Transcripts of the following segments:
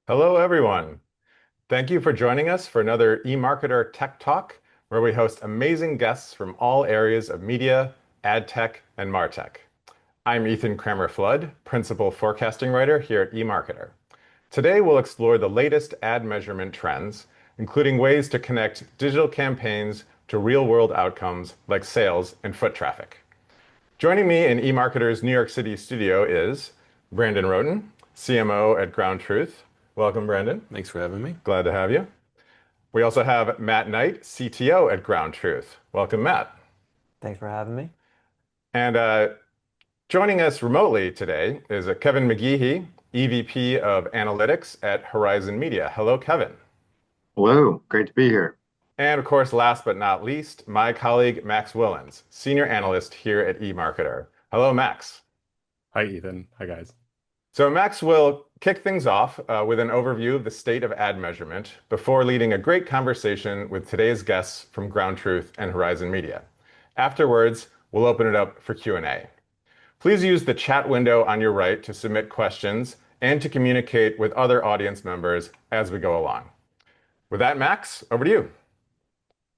Hello, everyone. Thank you for joining us for another eMarketer Tech Talk, where we host amazing guests from all areas of media, ad tech, and martech. I'm Ethan Kramer-Flood, Principal Forecasting Writer here at eMarketer. Today, we'll explore the latest ad measurement trends, including ways to connect digital campaigns to real-world outcomes like sales and foot traffic. Joining me in eMarketer's New York City studio is Brandon Rhoten, CMO at GroundTruth. Welcome, Brandon. Thanks for having me. Glad to have you. We also have Matt Knight, CTO at GroundTruth. Welcome, Matt. Thanks for having me. And joining us remotely today is Kevin McGehee, EVP of Analytics at Horizon Media. Hello, Kevin. Hello, great to be here. And of course, last but not least, my colleague Max Willens, Senior Analyst here at eMarketer. Hello, Max. Hi, Ethan. Hi, guys. So Max will kick things off with an overview of the state of ad measurement before leading a great conversation with today's guests from GroundTruth and Horizon Media. Afterwards, we'll open it up for Q&A. Please use the chat window on your right to submit questions and to communicate with other audience members as we go along. With that, Max, over to you.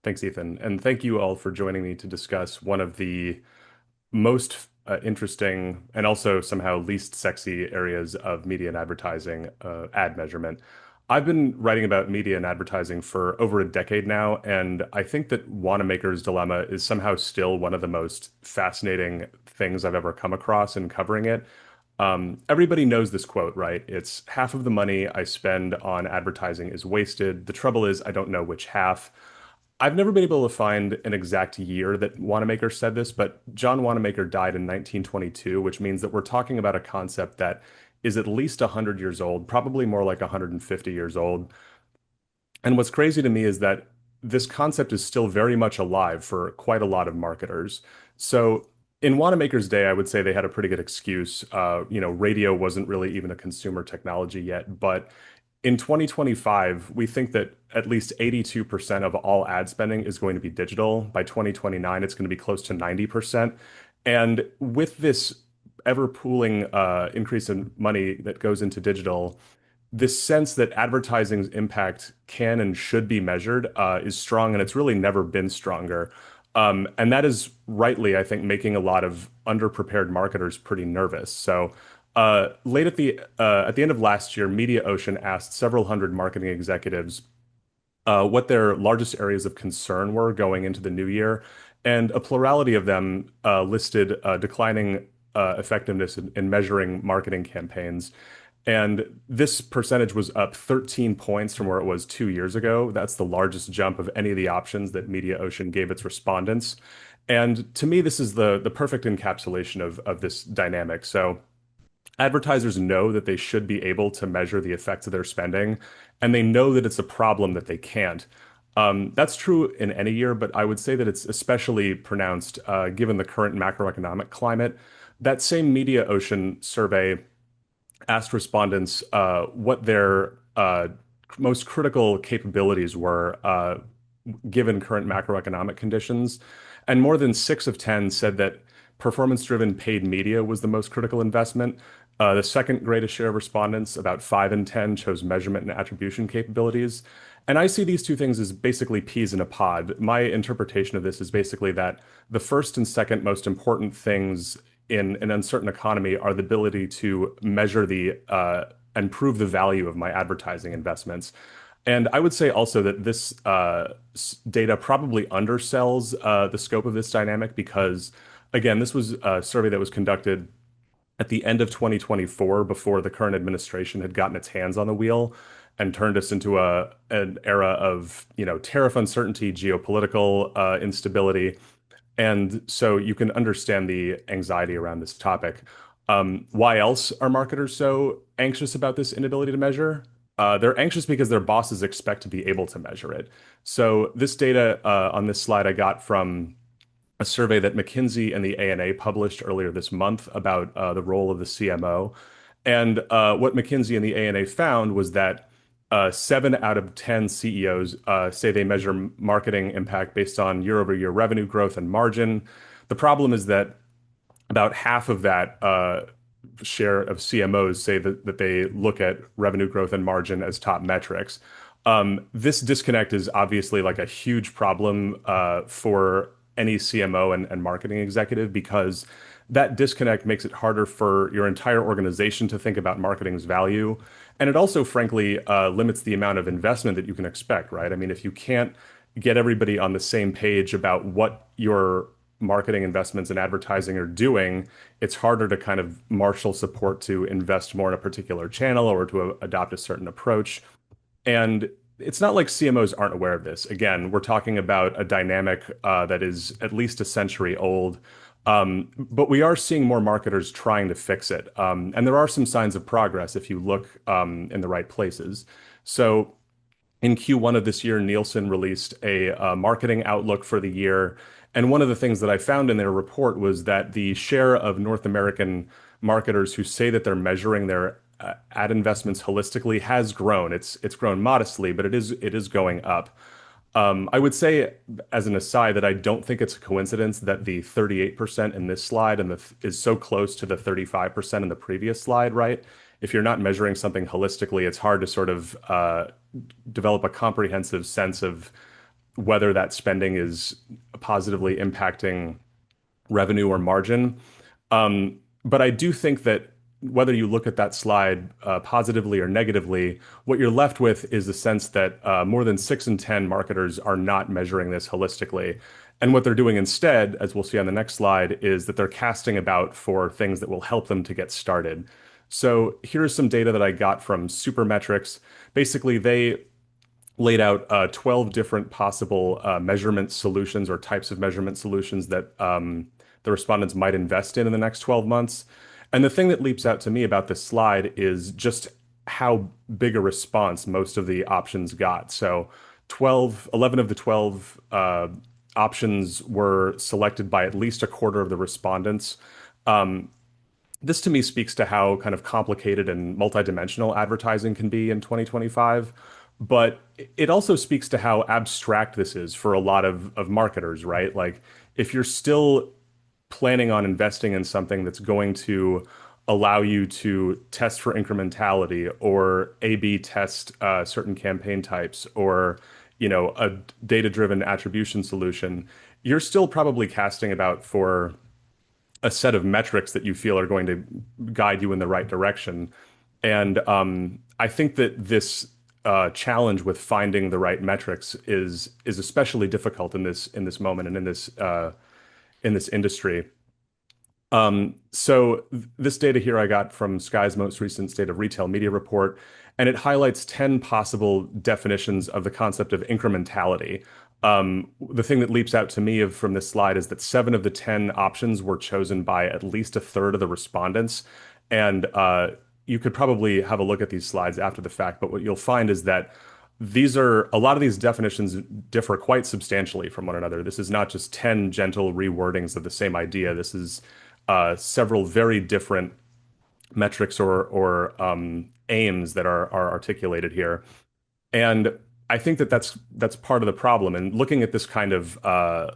Thanks, Ethan. And thank you all for joining me to discuss one of the most interesting and also somehow least sexy areas of media and advertising, ad measurement. I've been writing about media and advertising for over a decade now, and I think that Wanamaker's dilemma is somehow still one of the most fascinating things I've ever come across in covering it. Everybody knows this quote, right? It's half of the money I spend on advertising is wasted. The trouble is, I don't know which half. I've never been able to find an exact year that Wanamaker said this, but John Wanamaker died in 1922, which means that we're talking about a concept that is at least 100 years old, probably more like 150 years old. And what's crazy to me is that this concept is still very much alive for quite a lot of marketers. So in Wanamaker's day, I would say they had a pretty good excuse. Radio wasn't really even a consumer technology yet, but in 2025, we think that at least 82% of all ad spending is going to be digital. By 2029, it's going to be close to 90%. And with this ever pooling increase in money that goes into digital, this sense that advertising's impact can and should be measured is strong, and it's really never been stronger. And that is rightly, I think, making a lot of underprepared marketers pretty nervous. So late at the end of last year, MediaOcean asked several hundred marketing executives what their largest areas of concern were going into the new year, and a plurality of them listed declining effectiveness in measuring marketing campaigns. And this percentage was up 13 points from where it was 2 years ago. That's the largest jump of any of the options that MediaOcean gave its respondents. And to me, this is the perfect encapsulation of this dynamic. So advertisers know that they should be able to measure the effects of their spending, and they know that it's a problem that they can't. That's true in any year, but I would say that it's especially pronounced given the current macroeconomic climate. That same MediaOcean survey asked respondents what their most critical capabilities were given current macroeconomic conditions. And more than 6 of 10 said that performance-driven paid media was the most critical investment. The second greatest share of respondents, about 5 in 10, chose measurement and attribution capabilities. And I see these two things as basically peas in a pod. My interpretation of this is basically that the first and second most important things in an uncertain economy are the ability to measure the and prove the value of my advertising investments. And I would say also that this data probably undersells the scope of this dynamic because, again, this was a survey that was conducted at the end of 2024 before the current administration had gotten its hands on the wheel and turned us into an era of, tariff uncertainty, geopolitical instability. And so you can understand the anxiety around this topic. Why else are marketers so anxious about this inability to measure? They're anxious because their bosses expect to be able to measure it. So this data on this slide I got from a survey that McKinsey and the ANA published earlier this month about the role of the CMO. And what McKinsey and the ANA found was that 7 out of 10 CEOs say they measure marketing impact based on year-over-year revenue growth and margin. The problem is that about half of that share of CMOs say that they look at revenue growth and margin as top metrics. This disconnect is obviously like a huge problem for any CMO and marketing executive because that disconnect makes it harder for your entire organization to think about marketing's value. And it also, frankly, limits the amount of investment that you can expect, right? I mean, if you can't get everybody on the same page about what your marketing investments and advertising are doing, it's harder to kind of marshal support to invest more in a particular channel or to adopt a certain approach. And it's not like CMOs aren't aware of this. Again, we're talking about a dynamic that is at least a century old. But we are seeing more marketers trying to fix it. And there are some signs of progress if you look in the right places. So in Q1 of this year, Nielsen released a marketing outlook for the year. And one of the things that I found in their report was that the share of North American marketers who say that they're measuring their ad investments holistically has grown. It's grown modestly, but it is going up. I would say, as an aside, that I don't think it's a coincidence that the 38% in this slide is so close to the 35% in the previous slide, right? If you're not measuring something holistically, it's hard to sort of develop a comprehensive sense of whether that spending is positively impacting revenue or margin. But I do think that whether you look at that slide positively or negatively, what you're left with is the sense that more than 6 in 10 marketers are not measuring this holistically. And what they're doing instead, as we'll see on the next slide, is that they're casting about for things that will help them to get started. So here's some data that I got from Supermetrics. Basically, they laid out 12 different possible measurement solutions or types of measurement solutions that the respondents might invest in the next 12 months. And the thing that leaps out to me about this slide is just how big a response most of the options got. So 11 of the 12 options were selected by at least a quarter of the respondents. This to me speaks to how kind of complicated and multidimensional advertising can be in 2025. But it also speaks to how abstract this is for a lot of marketers, right? Like if you're still planning on investing in something that's going to allow you to test for incrementality or A/B test certain campaign types or a data-driven attribution solution, you're still probably casting about for a set of metrics that you feel are going to guide you in the right direction. And I think that this challenge with finding the right metrics is especially difficult in this moment and in this industry. So this data here I got from Sky's most recent State of Retail Media report, and it highlights 10 possible definitions of the concept of incrementality. The thing that leaps out to me from this slide is that 7 of the 10 options were chosen by at least a third of the respondents. And you could probably have a look at these slides after the fact, but what you'll find is that a lot of these definitions differ quite substantially from one another. This is not just 10 gentle rewordings of the same idea. This is several very different metrics or aims that are articulated here. And I think that that's part of the problem. And looking at this kind of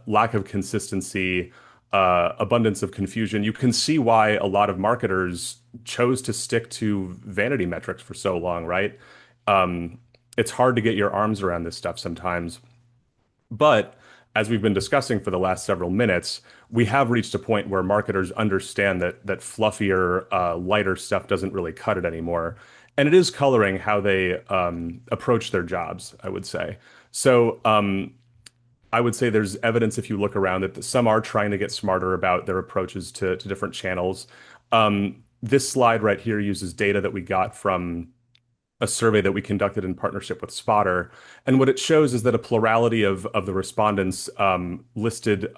lack of consistency, abundance of confusion, you can see why a lot of marketers chose to stick to vanity metrics for so long, right? It's hard to get your arms around this stuff sometimes. But as we've been discussing for the last several minutes, we have reached a point where marketers understand that fluffier, lighter stuff doesn't really cut it anymore. And it is coloring how they approach their jobs, I would say. So I would say there's evidence if you look around that some are trying to get smarter about their approaches to different channels. This slide right here uses data that we got from a survey that we conducted in partnership with Spotter. And what it shows is that a plurality of the respondents listed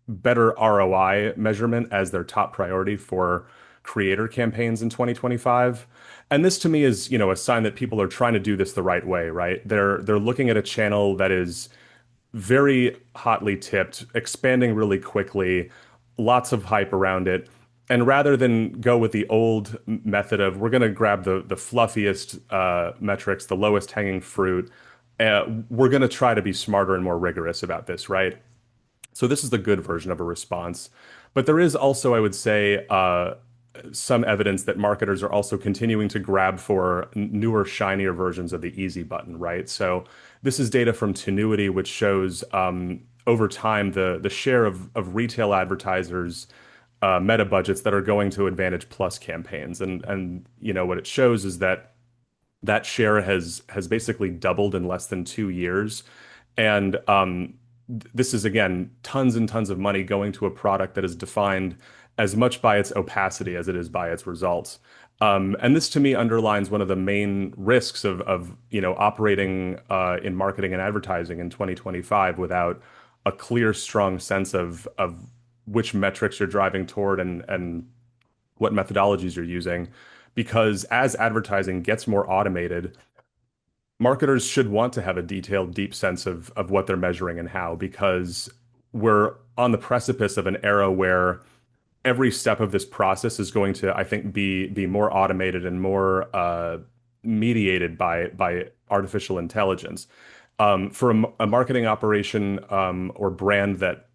better ROI measurement as their top priority for creator campaigns in 2025. And this to me is, a sign that people are trying to do this the right way, right? They're looking at a channel that is very hotly tipped, expanding really quickly, lots of hype around it. And rather than go with the old method of we're going to grab the fluffiest metrics, the lowest hanging fruit, we're going to try to be smarter and more rigorous about this, right? So this is the good version of a response. But there is also, I would say, some evidence that marketers are also continuing to grab for newer, shinier versions of the easy button, right? So this is data from Tenuity, which shows over time the share of retail advertisers meta budgets that are going to Advantage Plus campaigns, and what it shows is that that share has basically doubled in less than 2 years. And this is, again, tons and tons of money going to a product that is defined as much by its opacity as it is by its results. And this to me underlines one of the main risks of operating in marketing and advertising in 2025 without a clear, strong sense of which metrics you're driving toward and what methodologies you're using. Because as advertising gets more automated, marketers should want to have a detailed, deep sense of what they're measuring and how, because we're on the precipice of an era where every step of this process is going to, I think, be more automated and more mediated by artificial intelligence. For a marketing operation or brand that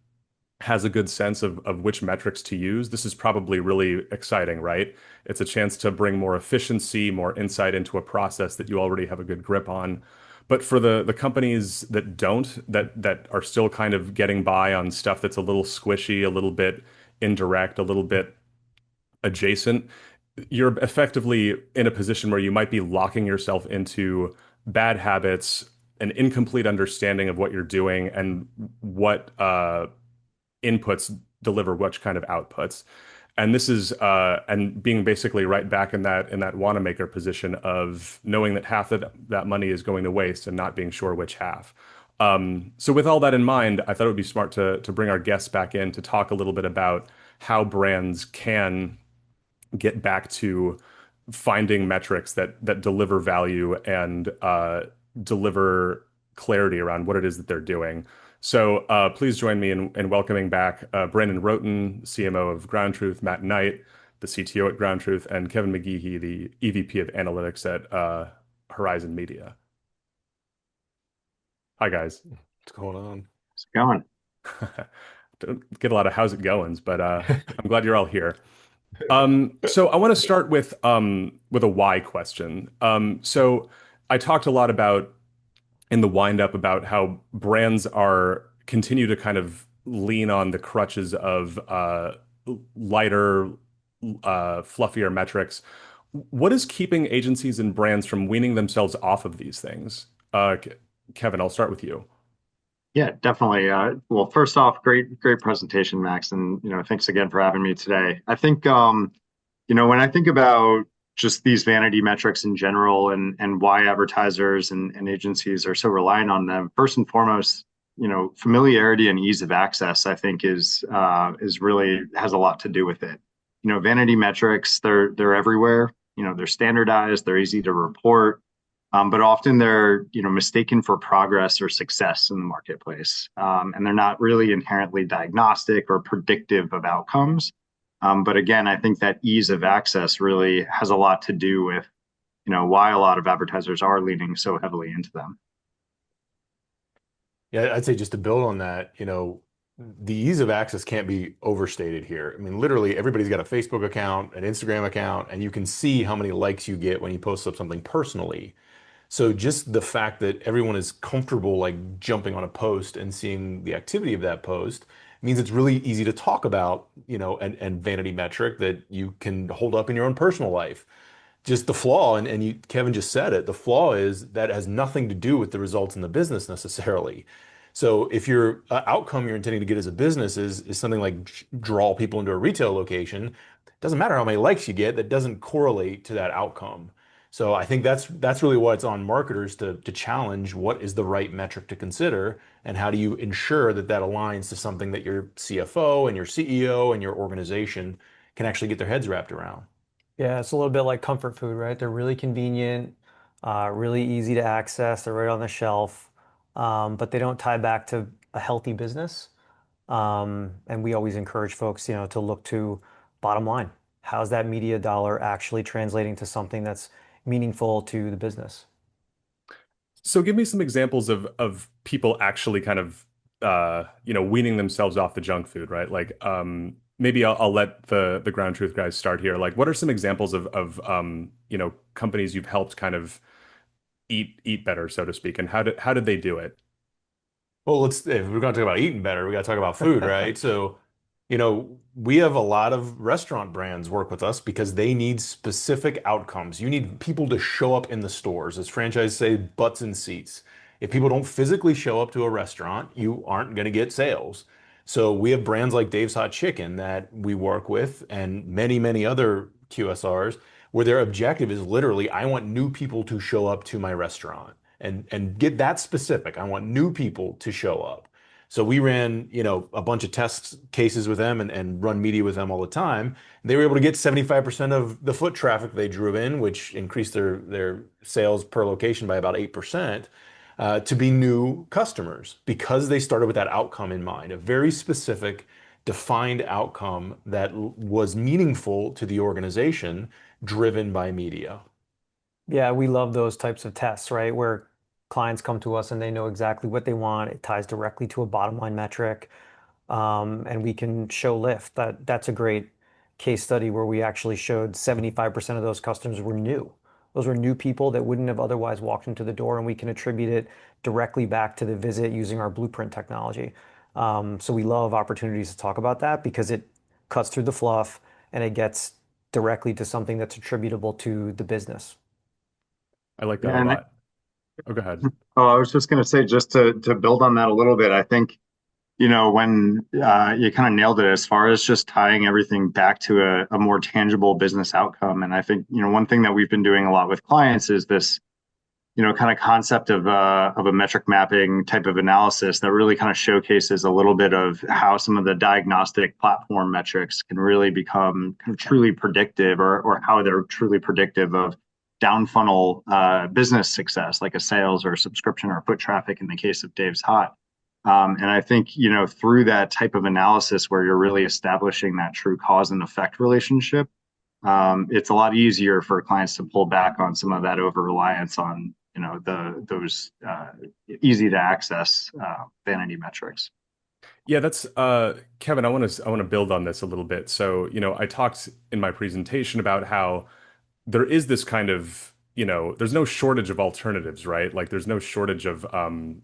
has a good sense of which metrics to use, this is probably really exciting, right? It's a chance to bring more efficiency, more insight into a process that you already have a good grip on. But for the companies that don't, that are still kind of getting by on stuff that's a little squishy, a little bit indirect, a little bit adjacent, you're effectively in a position where you might be locking yourself into bad habits, an incomplete understanding of what you're doing and what inputs deliver which kind of outputs. And this is and being basically right back in that Wanamaker position of knowing that half of that money is going to waste and not being sure which half. So with all that in mind, I thought it would be smart to bring our guests back in to talk a little bit about how brands can get back to finding metrics that deliver value and deliver clarity around what it is that they're doing. So please join me in welcoming back Brandon Rhoten, CMO of GroundTruth, Matt Knight, the CTO at GroundTruth, and Kevin McGehee, the EVP of Analytics at Horizon Media. Hi, guys. What's going on? How's it going? Don't get a lot of how's it goings, but I'm glad you're all here. So I want to start with a why question. So I talked a lot about in the wind up about how brands are continue to kind of lean on the crutches of lighter, fluffier metrics. What is keeping agencies and brands from weaning themselves off of these things? Kevin, I'll start with you. Yeah, definitely. Well, first off, great presentation, Max, and thanks again for having me today. I think when I think about just these vanity metrics in general and why advertisers and agencies are so reliant on them, first and foremost, familiarity and ease of access, I think is really has a lot to do with it. Vanity metrics, they're everywhere. They're standardized, they're easy to report. But often they're mistaken for progress or success in the marketplace, and they're not really inherently diagnostic or predictive of outcomes. But again, I think that ease of access really has a lot to do with why a lot of advertisers are leaning so heavily into them. Yeah, I'd say just to build on that, the ease of access can't be overstated here. I mean, literally everybody's got a Facebook account, an Instagram account, and you can see how many likes you get when you post up something personally. So just the fact that everyone is comfortable like jumping on a post and seeing the activity of that post means it's really easy to talk about, and vanity metric that you can hold up in your own personal life. Just the flaw, and Kevin just said it, the flaw is that has nothing to do with the results in the business necessarily. So if your outcome you're intending to get as a business is something like draw people into a retail location, it doesn't matter how many likes you get, that doesn't correlate to that outcome. So I think that's really what's on marketers to challenge what is the right metric to consider and how do you ensure that that aligns to something that your CFO and your CEO and your organization can actually get their heads wrapped around. Yeah, it's a little bit like comfort food, right? They're really convenient, really easy to access. They're right on the shelf, but they don't tie back to a healthy business. And we always encourage folks, to look to bottom line. How's that media dollar actually translating to something that's meaningful to the business? So give me some examples of people actually kind of weaning themselves off the junk food, right? Like maybe I'll let the ground truth guys start here. Like, what are some examples of companies you've helped kind of eat better, so to speak, and how did they do it? Well, if we're going to talk about eating better, we got to talk about food, right? So, we have a lot of restaurant brands work with us because they need specific outcomes. You need people to show up in the stores. As franchises say, butts in seats. If people don't physically show up to a restaurant, you aren't going to get sales. So we have brands like Dave's Hot Chicken that we work with and many, many other QSRs where their objective is literally, I want new people to show up to my restaurant and get that specific. I want new people to show up. So we ran, a bunch of test cases with them and run media with them all the time. They were able to get 75% of the foot traffic they drew in, which increased their sales per location by about 8%, to be new customers because they started with that outcome in mind, a very specific, defined outcome that was meaningful to the organization, driven by media. Yeah, we love those types of tests, right? Where clients come to us and they know exactly what they want. It ties directly to a bottom line metric, and we can show lift. That's a great case study where we actually showed 75% of those customers were new. Those were new people that wouldn't have otherwise walked into the door, and we can attribute it directly back to the visit using our blueprint technology. So we love opportunities to talk about that because it cuts through the fluff and it gets directly to something that's attributable to the business. I like that Yeah, a and lot. Oh, go ahead. I was just going to say, just to build on that a little bit, I think, when you kind of nailed it as far as just tying everything back to a more tangible business outcome. And I think, one thing that we've been doing a lot with clients is this, kind of concept of a metric mapping type of analysis that really kind of showcases a little bit of how some of the diagnostic platform metrics can really become kind of truly predictive, or how they're truly predictive of down funnel business success, like a sales or subscription or foot traffic in the case of Dave's Hot. And I think, through that type of analysis where you're really establishing that true cause and effect relationship, it's a lot easier for clients to pull back on some of that over reliance on, those easy to access vanity metrics. Yeah, that's Kevin, I want to build on this a little bit. So, I talked in my presentation about how there is this kind of, there's no shortage of alternatives, right? Like there's no shortage of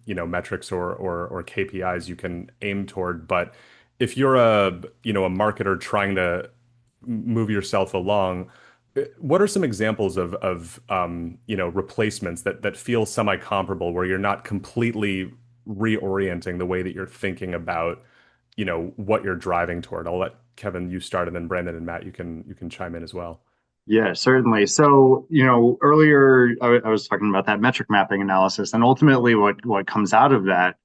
metrics or KPIs you can aim toward. But if you're a marketer trying to move yourself along, what are some examples of replacements that feel semi-comparable where you're not completely reorienting the way that you're thinking about, what you're driving toward? I'll let Kevin, you start, and then Brandon and Matt, you can chime in as well. Yeah, certainly. So, earlier I was talking about that metric mapping analysis, and ultimately what comes out of that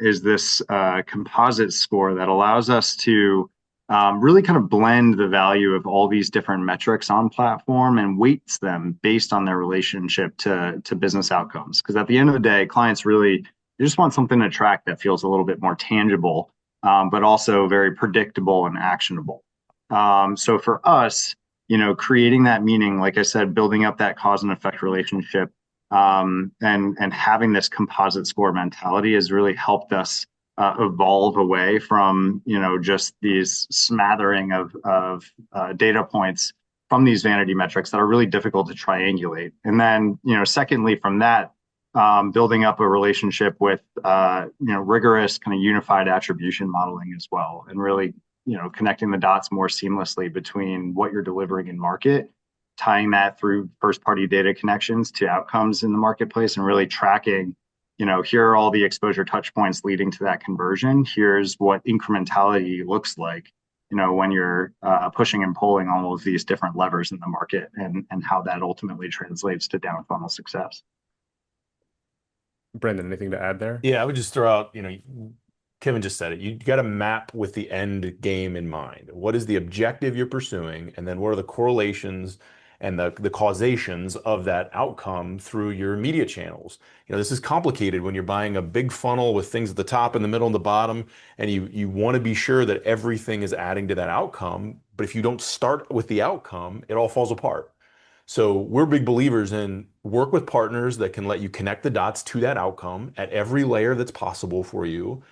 is this composite score that allows us to really kind of blend the value of all these different metrics on platform and weights them based on their relationship to business outcomes. Because at the end of the day, clients really, they just want something to track that feels a little bit more tangible, but also very predictable and actionable. So for us, creating that meaning, like I said, building up that cause and effect relationship, and having this composite score mentality has really helped us evolve away from, just these smattering of data points from these vanity metrics that are really difficult to triangulate. And then, secondly, from that, building up a relationship with, rigorous kind of unified attribution modeling as well, and really, connecting the dots more seamlessly between what you're delivering in market, tying that through first party data connections to outcomes in the marketplace, and really tracking, here are all the exposure touch points leading to that conversion. Here's what incrementality looks like, when you're pushing and pulling all of these different levers in the market, and how that ultimately translates to down funnel success. Brandon, anything to add there? Yeah, I would just throw out, Kevin just said it. You got to map with the end game in mind. What is the objective you're pursuing? And then what are the correlations and the causations of that outcome through your media channels? This is complicated when you're buying a big funnel with things at the top and the middle and the bottom, and you want to be sure that everything is adding to that outcome. But if you don't start with the outcome, it all falls apart. So we're big believers in work with partners that can let you connect the dots to that outcome at every layer that's possible for you.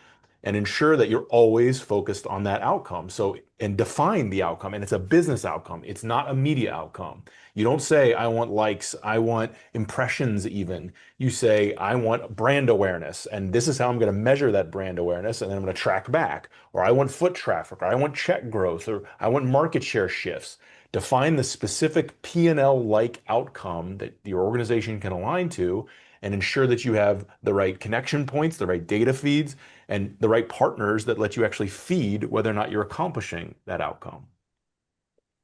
and ensure that you're always focused on that outcome. So, and define the outcome. And it's a business outcome. It's not a media outcome. You don't say, I want likes, I want impressions even. You say, I want brand awareness. And this is how I'm going to measure that brand awareness. And then I'm going to track back. Or I want foot traffic, or I want check growth, or I want market share shifts. Define the specific P&L-like outcome that your organization can align to and ensure that you have the right connection points, the right data feeds, and the right partners that let you actually feed whether or not you're accomplishing that outcome.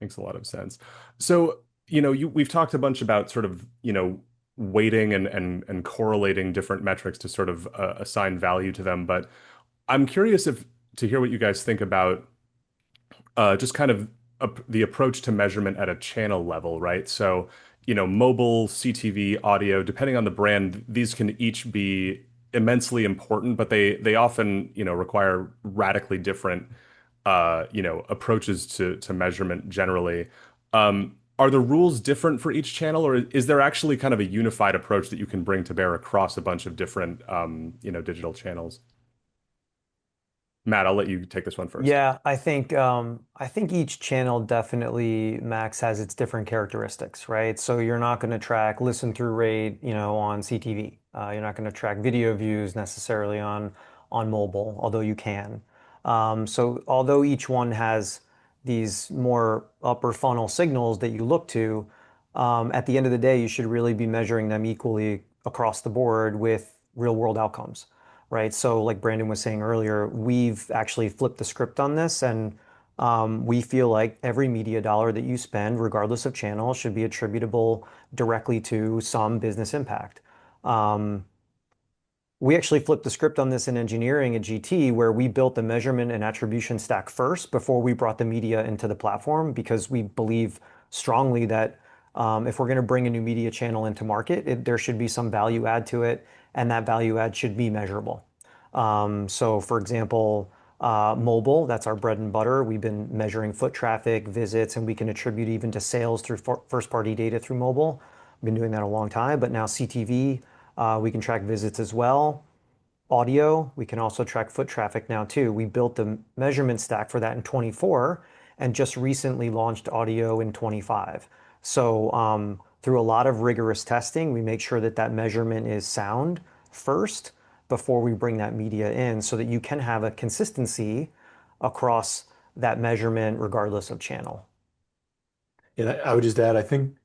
Makes a lot of sense. So, we've talked a bunch about sort of, weighting and correlating different metrics to sort of assign value to them. But I'm curious to hear what you guys think about just kind of the approach to measurement at a channel level, right? So, mobile, CTV, audio, depending on the brand, these can each be immensely important, but they often, require radically different, approaches to measurement generally. Are the rules different for each channel, or is there actually kind of a unified approach that you can bring to bear across a bunch of different, digital channels? Matt, I'll let you take this one first. Yeah, I think each channel definitely, Max, has its different characteristics, right? So you're not going to track listen through rate, on CTV. You're not going to track video views necessarily on mobile, although you can. So although each one has these more upper funnel signals that you look to, at the end of the day, you should really be measuring them equally across the board with real world outcomes, right? So like Brandon was saying earlier, we've actually flipped the script on this, and we feel like every media dollar that you spend, regardless of channel, should be attributable directly to some business impact. Um, we actually flipped the script on this in engineering at GT, where we built the measurement and attribution stack first before we brought the media into the platform, because we believe strongly that if we're going to bring a new media channel into market, there should be some value add to it, and that value add should be measurable. So, for example, mobile, that's our bread and butter. We've been measuring foot traffic, visits, and we can attribute even to sales through first-party data through mobile. We've been doing that a long time, but now CTV, we can track visits as well. Audio, we can also track foot traffic now too. We built the measurement stack for that in 24 and just recently launched audio in 25. So through a lot of rigorous testing, we make sure that that measurement is sound first before we bring that media in, so that you can have a consistency across that measurement regardless of channel. And I would just add, I think,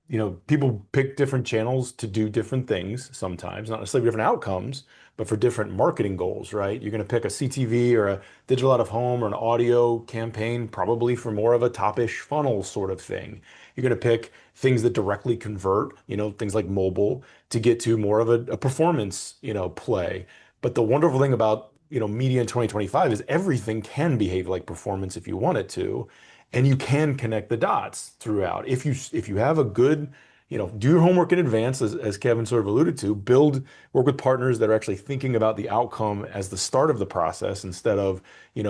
people pick different channels to do different things sometimes, not necessarily different outcomes, but for different marketing goals, right? You're going to pick a CTV or a digital out of home or an audio campaign, probably for more of a top-ish funnel sort of thing. You're going to pick things that directly convert, things like mobile, to get to more of a performance, play. But the wonderful thing about, media in 2025 is everything can behave like performance if you want it to. And you can connect the dots throughout. If you have a good, do your homework in advance, as Kevin sort of alluded to, work with partners that are actually thinking about the outcome as the start of the process instead of,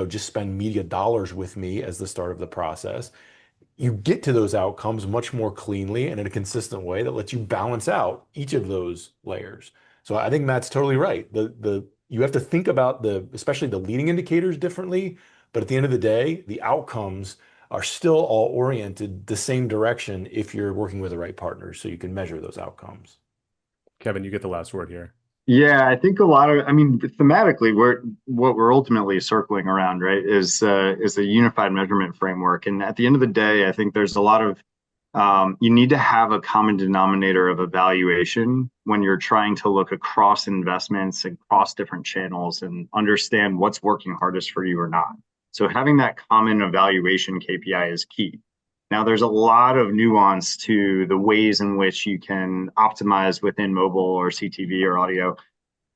just spend media dollars with me as the start of the process. You get to those outcomes much more cleanly and in a consistent way that lets you balance out each of those layers. So I think Matt's totally right. You have to think about especially the leading indicators differently, but at the end of the day, the outcomes are still all oriented the same direction if you're working with the right partners, so you can measure those outcomes. Kevin, you get the last word here. Yeah, I think thematically, what we're ultimately circling around, right, is a unified measurement framework. And at the end of the day, I think there's a lot of you need to have a common denominator of evaluation when you're trying to look across investments, across different channels, and understand what's working hardest for you or not. So having that common evaluation KPI is key. Now, there's a lot of nuance to the ways in which you can optimize within mobile or CTV or audio.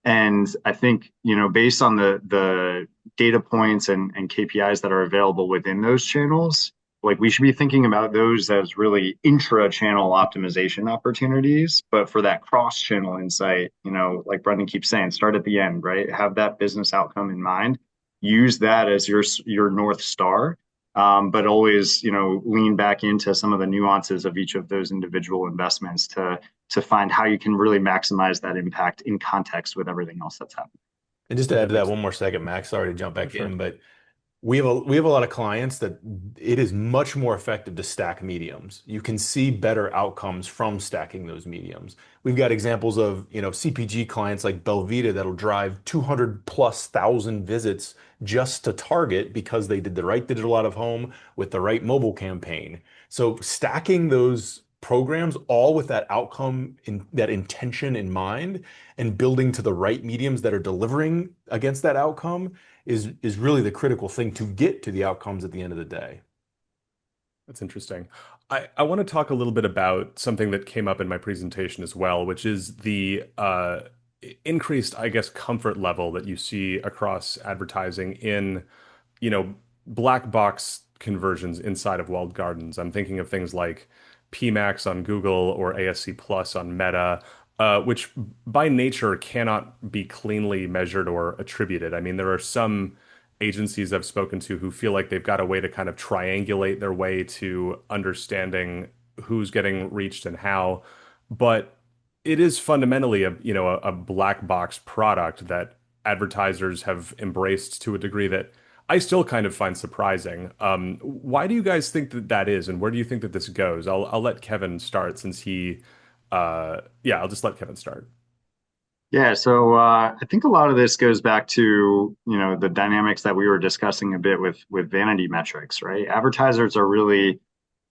And I think, based on the data points and KPIs that are available within those channels, like, we should be thinking about those as really intra-channel optimization opportunities. But for that cross-channel insight, like Brendan keeps saying, start at the end, right? Have that business outcome in mind. Use that as your North Star, but always, lean back into some of the nuances of each of those individual investments to find how you can really maximize that impact in context with everything else that's happening. And just to add to that one more second, Max, sorry to jump Oh, back sure. in, but we have a lot of clients that it is much more effective to stack mediums. You can see better outcomes from stacking those mediums. We've got examples of, CPG clients like Belvita that'll drive 200 plus thousand visits just to target because they did the right digital out of home with the right mobile campaign. So stacking those programs all with that outcome in that intention in mind and building to the right mediums that are delivering against that outcome is really the critical thing to get to the outcomes at the end of the day. That's interesting. I want to talk a little bit about something that came up in my presentation as well, which is the increased, I guess, comfort level that you see across advertising in, you know, black box conversions inside of walled gardens. I'm thinking of things like PMax on Google or ASC Plus on Meta, which by nature cannot be cleanly measured or attributed. I mean, there are some agencies I've spoken to who feel like they've got a way to kind of triangulate their way to understanding who's getting reached and how, but it is fundamentally a black box product that advertisers have embraced to a degree that I still kind of find surprising. Why do you guys think that that is, and where do you think that this goes? I'll let Kevin start since yeah, I'll just let Kevin start. Yeah, so I think a lot of this goes back to, the dynamics that we were discussing a bit with vanity metrics, right? Advertisers are really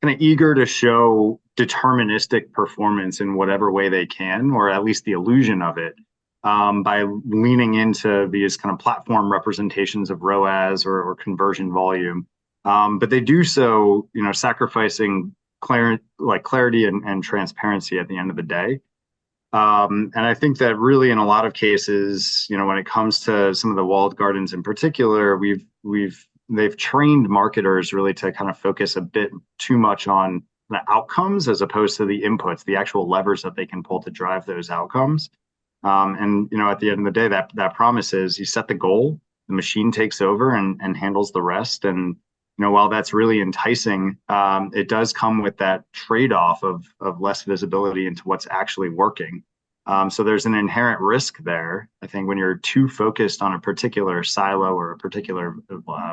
kind of eager to show deterministic performance in whatever way they can, or at least the illusion of it, by leaning into these kind of platform representations of ROAS or conversion volume. But they do so, sacrificing clarity and transparency at the end of the day. And I think that really, in a lot of cases, when it comes to some of the walled gardens in particular, they've trained marketers really to kind of focus a bit too much on the outcomes as opposed to the inputs, the actual levers that they can pull to drive those outcomes. And at the end of the day, that promise is you set the goal, the machine takes over and handles the rest. And while that's really enticing, it does come with that trade-off of less visibility into what's actually working. So there's an inherent risk there. I think when you're too focused on a particular silo or a particular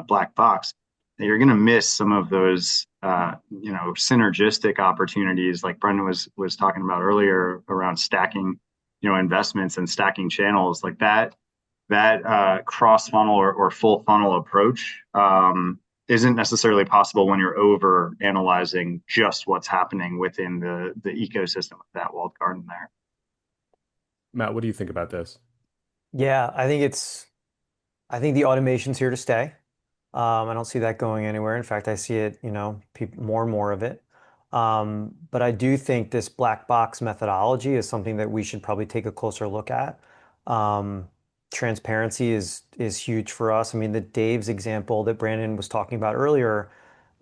black box, that you're going to miss some of those synergistic opportunities, like Brendan was talking about earlier around stacking, investments and stacking channels like that cross funnel or full funnel approach isn't necessarily possible when you're over analyzing just what's happening within the ecosystem of that walled garden there. Matt, what do you think about this? Yeah, I think the automation's here to stay. I don't see that going anywhere. In fact, I see it, more and more of it. But I do think this black box methodology is something that we should probably take a closer look at. Um, Transparency is huge for us. I mean, the Dave's example that Brandon was talking about earlier,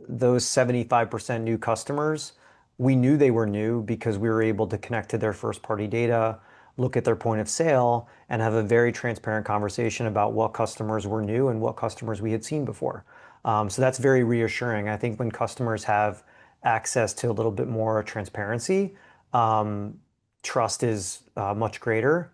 those 75% new customers, we knew they were new because we were able to connect to their first party data, look at their point of sale, and have a very transparent conversation about what customers were new and what customers we had seen before. So that's very reassuring. I think when customers have access to a little bit more transparency, trust is much greater.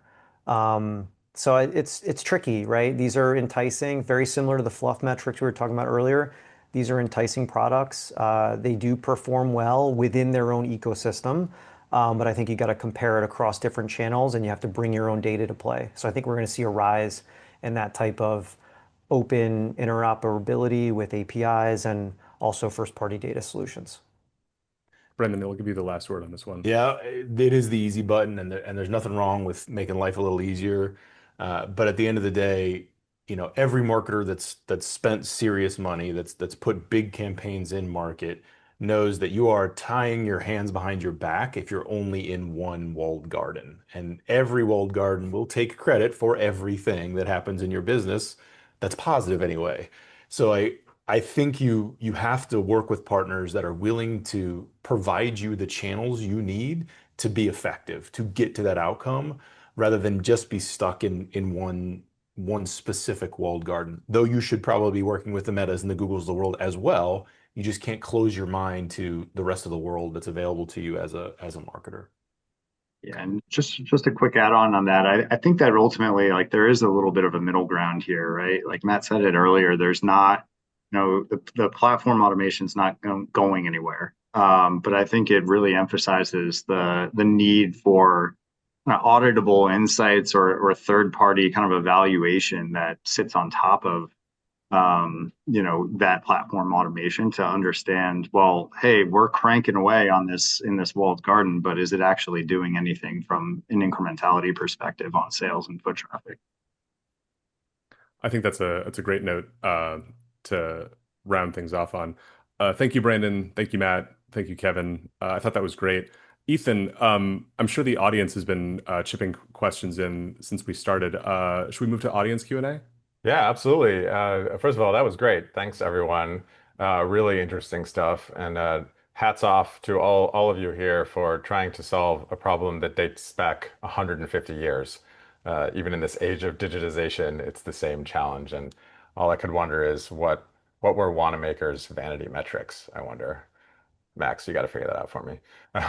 So it's tricky, right? These are enticing, very similar to the fluff metrics we were talking about earlier. These are enticing products. They do perform well within their own ecosystem, but I think you got to compare it across different channels, and you have to bring your own data to play. So I think we're going to see a rise in that type of open interoperability with APIs and also first-party data solutions. Brendan, I'll give you the last word on this one. Yeah, it is the easy button, and there's nothing wrong with making life a little easier. But at the end of the day, every marketer that's spent serious money, that's put big campaigns in market, knows that you are tying your hands behind your back if you're only in one walled garden. And every walled garden will take credit for everything that happens in your business that's positive anyway. So I think you have to work with partners that are willing to provide you the channels you need to be effective, to get to that outcome, rather than just be stuck in one specific walled garden. Though you should probably be working with the Metas and the Googles of the world as well. You just can't close your mind to the rest of the world that's available to you as a marketer. Yeah, and just a quick add-on on that. I think that ultimately, like, there is a little bit of a middle ground here, right? Like Matt said it earlier, there's not, the platform automation is not going anywhere. But I think it really emphasizes the need for auditable insights or third party kind of evaluation that sits on top of that platform automation to understand, well, hey, we're cranking away on this in this walled garden, but is it actually doing anything from an incrementality perspective on sales and foot traffic? I think that's a great note to round things off on. Thank you, Brandon. Thank you, Matt. Thank you, Kevin. I thought that was great. Ethan, I'm sure the audience has been chipping questions in since we started. Should we move to audience Q&A? Yeah, absolutely. First of all, that was great. Thanks, everyone. Really interesting stuff. And hats off to all of you here for trying to solve a problem that dates back 150 years. Even in this age of digitization, it's the same challenge. And all I could wonder is what were Wanamaker's vanity metrics, I wonder. Max, you got to figure that out for me.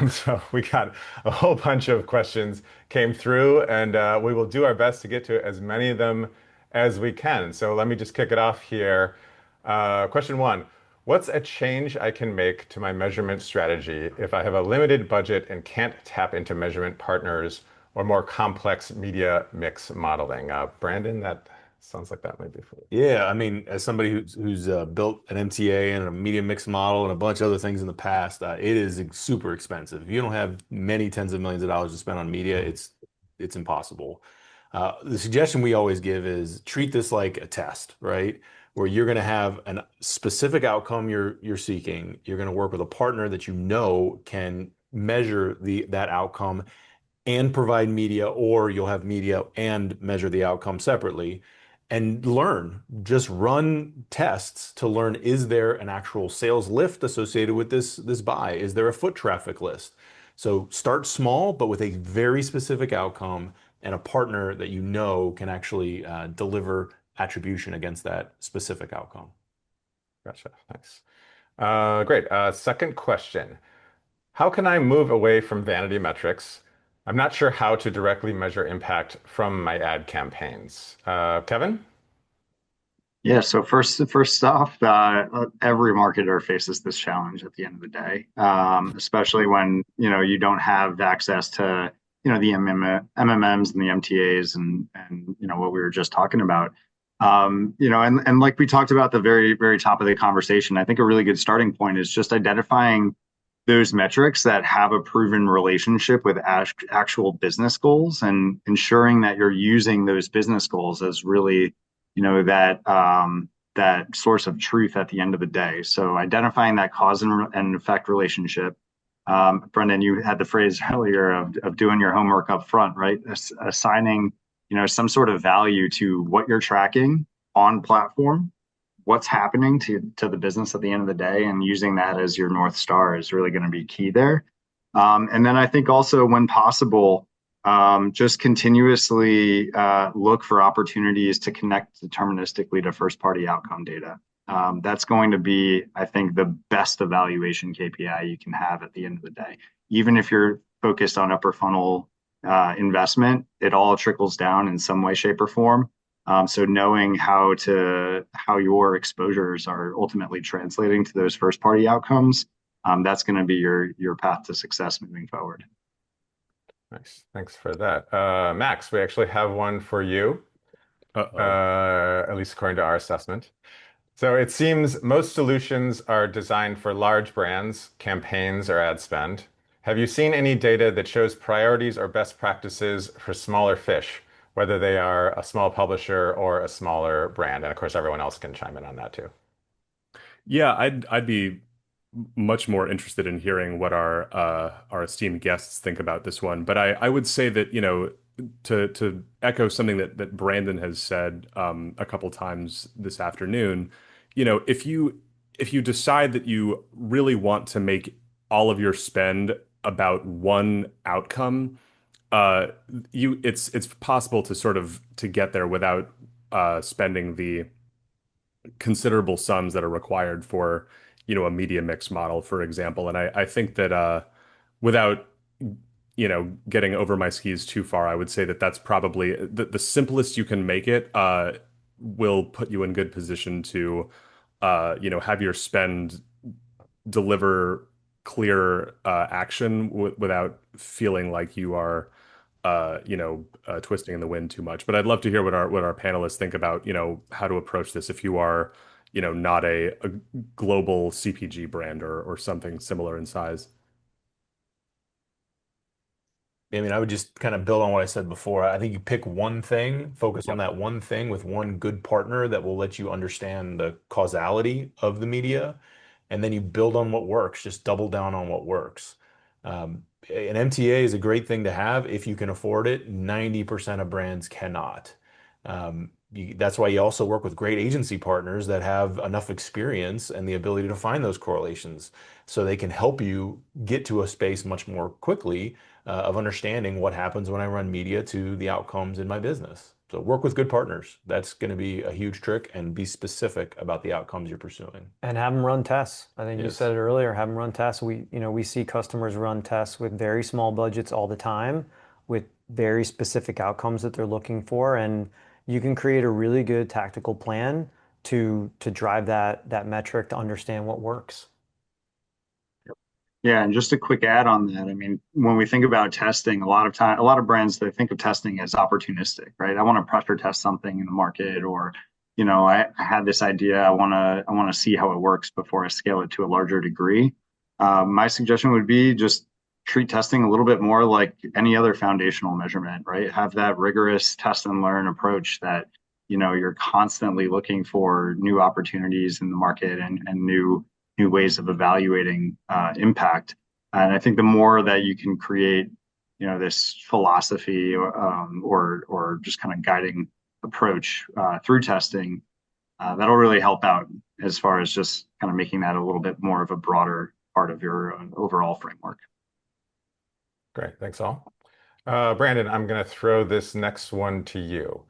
So we got a whole bunch of questions came through, and we will do our best to get to as many of them as we can. So let me just kick it off here. Question one, what's a change I can make to my measurement strategy if I have a limited budget and can't tap into measurement partners or more complex media mix modeling? Brandon, that sounds like that might be for you. Yeah, I mean, as somebody who's built an MTA and a media mix model and a bunch of other things in the past, it is super expensive. If you don't have many tens of millions of dollars to spend on media, it's impossible. The suggestion we always give is treat this like a test, right? Where you're going to have a specific outcome you're seeking. You're going to work with a partner that you know can measure that outcome and provide media, or you'll have media and measure the outcome separately and learn. Just run tests to learn, is there an actual sales lift associated with this buy? Is there a foot traffic list? So start small, but with a very specific outcome and a partner that you know can actually deliver attribution against that specific outcome. Gotcha. Thanks. Great. Second question. How can I move away from vanity metrics? I'm not sure how to directly measure impact from my ad campaigns. Kevin? Yeah, so first off, every marketer faces this challenge at the end of the day, especially when you don't have access to the MMMs and the MTAs and what we were just talking about. And like we talked about at the very top of the conversation, I think a really good starting point is just identifying those metrics that have a proven relationship with actual business goals and ensuring that you're using those business goals as really that source of truth at the end of the day. So identifying that cause and effect relationship. Brendan, you had the phrase earlier of doing your homework up front, right? Assigning some sort of value to what you're tracking on platform, what's happening to the business at the end of the day, and using that as your North Star is really going to be key there. And then I think also, when possible, just continuously look for opportunities to connect deterministically to first-party outcome data. That's going to be, I think, the best evaluation KPI you can have at the end of the day. Even if you're focused on upper funnel investment, it all trickles down in some way, shape, or form. So knowing how your exposures are ultimately translating to those first-party outcomes, that's going to be your path to success moving forward. Nice. Thanks for that. Max, we actually have one for you, at least according to our assessment. So it seems most solutions are designed for large brands, campaigns, or ad spend. Have you seen any data that shows priorities or best practices for smaller fish, whether they are a small publisher or a smaller brand? And of course, everyone else can chime in on that too. Yeah, I'd be much more interested in hearing what our esteemed guests think about this one. But I would say that, to echo something that Brandon has said a couple times this afternoon, if you decide that you really want to make all of your spend about one outcome, it's possible to sort of to get there without spending the considerable sums that are required for, a media mix model, for example. And I think that without getting over my skis too far, I would say that that's probably the simplest you can make it, will put you in good position to, have your spend deliver clear action without feeling like you are, twisting in the wind too much. But I'd love to hear what our panelists think about, how to approach this if you are, not a global CPG brand or something similar in size. I mean, I would just kind of build on what I said before. I think you pick one thing, focus on Yep. that one thing with one good partner that will let you understand the causality of the media, and then you build on what works. Just double down on what works. An MTA is a great thing to have if you can afford it. 90% of brands cannot. That's why you also work with great agency partners that have enough experience and the ability to find those correlations so they can help you get to a space much more quickly of understanding what happens when I run media to the outcomes in my business. So work with good partners. That's going to be a huge trick, and be specific about the outcomes you're pursuing. And have them run tests. I think you Yes. said it earlier, have them run tests. We see customers run tests with very small budgets all the time with very specific outcomes that they're looking for. And you can create a really good tactical plan to drive that metric to understand what works. Yeah, and just a quick add on that. I mean, when we think about testing, a lot of brands, they think of testing as opportunistic, right? I want to pressure test something in the market, or, I had this idea. I want to see how it works before I scale it to a larger degree. My suggestion would be just treat testing a little bit more like any other foundational measurement, right? Have that rigorous test and learn approach that, you're constantly looking for new opportunities in the market and new ways of evaluating impact. And I think the more that you can create, this philosophy or just kind of guiding approach through testing, that'll really help out as far as just kind of making that a little bit more of a broader part of your overall framework. Great. Thanks all. Brandon, I'm going to throw this next one to you.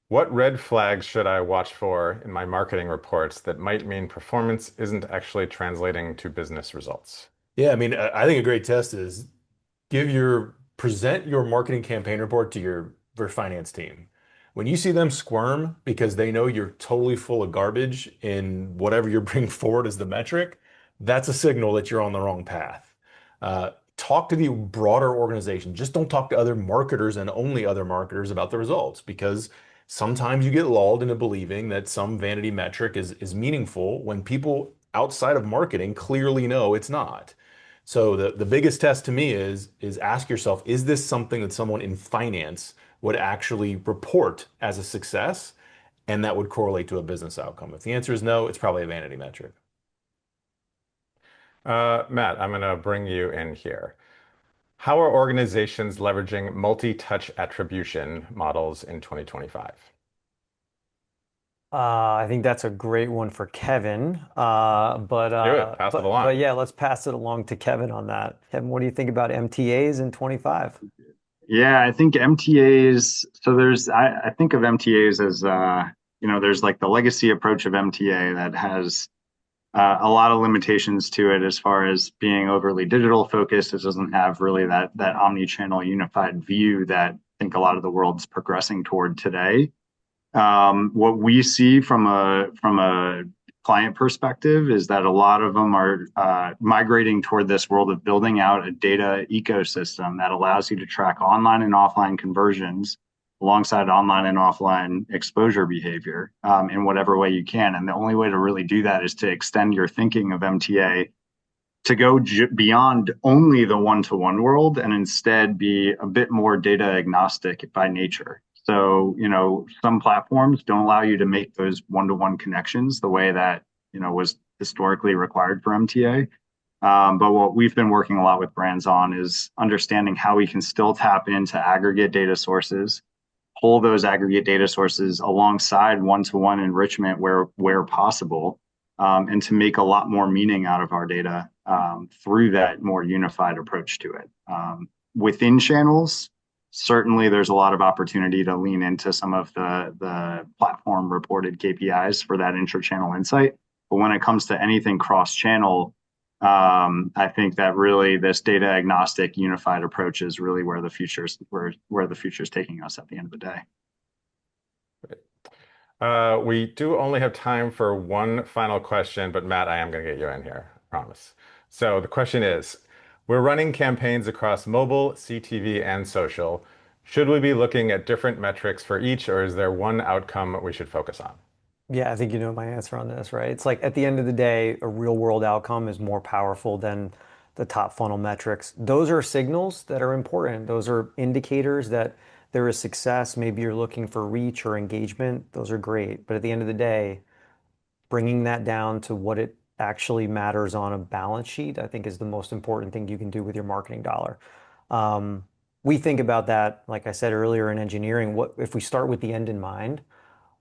What red flags should I watch for in my marketing reports that might mean performance isn't actually translating to business results? Yeah, I mean, I think a great test is present your marketing campaign report to your finance team. When you see them squirm because they know you're totally full of garbage in whatever you're bringing forward as the metric, that's a signal that you're on the wrong path. Talk to the broader organization. Just don't talk to other marketers and only other marketers about the results, because sometimes you get lulled into believing that some vanity metric is meaningful when people outside of marketing clearly know it's not. So the biggest test to me is ask yourself, is this something that someone in finance would actually report as a success and that would correlate to a business outcome? If the answer is no, it's probably a vanity metric. Matt, I'm going to bring you in here. How are organizations leveraging multi-touch attribution models in 2025? I think that's a great one for Kevin. Do it. Pass it along. But yeah, let's pass it along to Kevin on that. Kevin, what do you think about MTAs in 25? Yeah, I think MTAs. So I think of MTAs as, there's like the legacy approach of MTA that has a lot of limitations to it as far as being overly digital focused. It doesn't have really that omni-channel unified view that I think a lot of the world's progressing toward today. What we see from a client perspective is that a lot of them are migrating toward this world of building out a data ecosystem that allows you to track online and offline conversions alongside online and offline exposure behavior in whatever way you can. And the only way to really do that is to extend your thinking of MTA to go beyond only the one-to-one world and instead be a bit more data agnostic by nature. So, some platforms don't allow you to make those one-to-one connections the way that, was historically required for MTA. But what we've been working a lot with brands on is understanding how we can still tap into aggregate data sources, pull those aggregate data sources alongside one-to-one enrichment where possible, and to make a lot more meaning out of our data through that more unified approach to it. Within channels, certainly there's a lot of opportunity to lean into some of the platform reported KPIs for that intra-channel insight. But when it comes to anything cross-channel, I think that really this data agnostic unified approach is really where the future's where the future's taking us at the end of the day. We do only have time for one final question, but Matt, I am going to get you in here, I promise. So the question is, we're running campaigns across mobile, CTV, and social. Should we be looking at different metrics for each, or is there one outcome we should focus on? Yeah, I think you know my answer on this, right? It's like at the end of the day, a real world outcome is more powerful than the top funnel metrics. Those are signals that are important. Those are indicators that there is success. Maybe you're looking for reach or engagement. Those are great. But at the end of the day, bringing that down to what it actually matters on a balance sheet, I think is the most important thing you can do with your marketing dollar. Um, we think about that, like I said earlier in engineering, what if we start with the end in mind?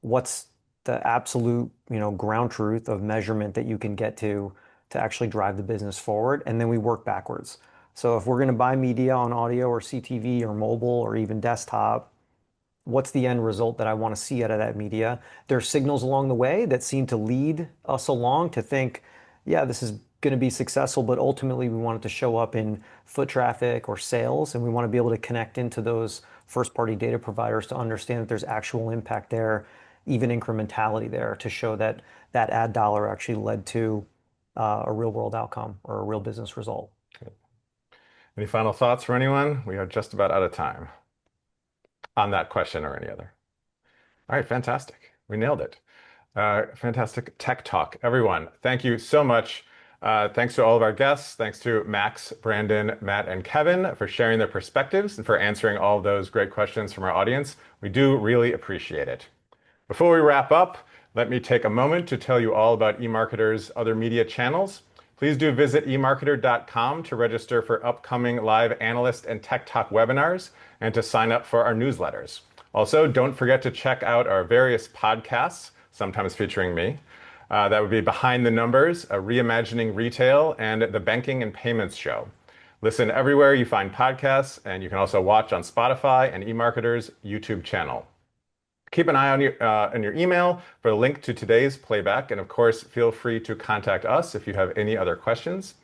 What's the absolute, ground truth of measurement that you can get to actually drive the business forward, and then we work backwards. So if we're going to buy media on audio or CTV or mobile or even desktop, what's the end result that I want to see out of that media? There are signals along the way that seem to lead us along to think, yeah, this is going to be successful, but ultimately we want it to show up in foot traffic or sales, and we want to be able to connect into those first-party data providers to understand that there's actual impact there, even incrementality there, to show that that ad dollar actually led to a real-world outcome or a real business result. Any final thoughts for anyone? We are just about out of time on that question or any other. All right, fantastic. We nailed it. Fantastic tech talk. Everyone, thank you so much. Thanks to all of our guests. Thanks to Max, Brandon, Matt, and Kevin for sharing their perspectives and for answering all of those great questions from our audience. We do really appreciate it. Before we wrap up, let me take a moment to tell you all about eMarketer's other media channels. Please do visit emarketer.com to register for upcoming live analyst and tech talk webinars and to sign up for our newsletters. Also, don't forget to check out our various podcasts, sometimes featuring me. That would be Behind the Numbers, a Reimagining Retail, and the Banking and Payments Show. Listen everywhere you find podcasts, and you can also watch on Spotify and eMarketer's YouTube channel. Keep an eye on your email for a link to today's playback, and of course, feel free to contact us if you have any other questions.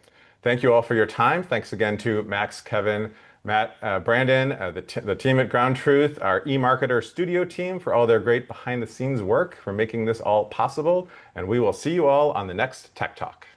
Thank you all for your time. Thanks again to Max, Kevin, Matt, Brandon, the team at GroundTruth, our eMarketer studio team for all their great behind-the-scenes work for making this all possible. And we will see you all on the next Tech Talk.